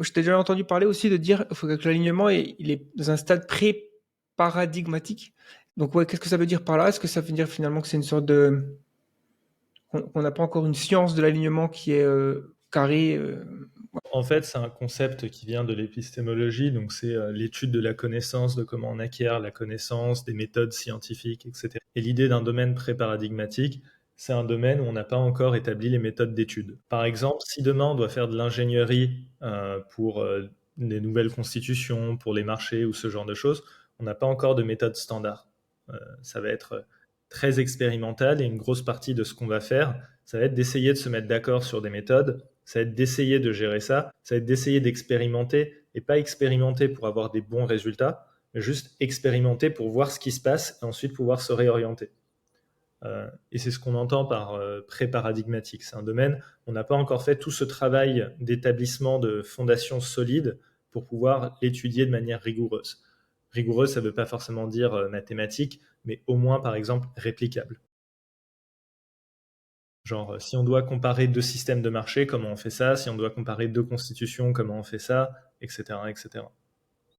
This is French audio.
je t'ai déjà entendu parler aussi de dire faut que l'alignement il est dans un stade pré-paradigmatique. Donc ouais, qu'est-ce que ça veut dire par là? Est-ce que ça veut dire finalement que c'est une sorte de qu'on n'a pas encore une science de l'alignement qui est carrée En fait, c'est un concept qui vient de l'épistémologie, donc c'est l'étude de la connaissance, de comment on acquiert la connaissance, des méthodes scientifiques, etc. Et l'idée d'un domaine pré-paradigmatique, c'est un domaine où on n'a pas encore établi les méthodes d'étude. Par exemple, si demain on doit faire de l'ingénierie pour des nouvelles constitutions, pour les marchés ou ce genre de choses, on n'a pas encore de méthode standard. Ça va être très expérimental et une grosse partie de ce qu'on va faire, ça va être d'essayer de se mettre d'accord sur des méthodes, ça va être d'essayer de gérer ça va être d'essayer d'expérimenter et pas expérimenter pour avoir des bons résultats, mais juste expérimenter pour voir ce qui se passe et ensuite pouvoir se réorienter. Et c'est ce qu'on entend par pré-paradigmatique. C'est un domaine, on n'a pas encore fait tout ce travail d'établissement de fondations solides pour pouvoir l'étudier de manière rigoureuse. Rigoureuse, ça ne veut pas forcément dire mathématique, mais au moins, par exemple, réplicable. Genre, si on doit comparer deux systèmes de marché, comment on fait ça? Si on doit comparer deux constitutions, comment on fait ça? Etc., etc.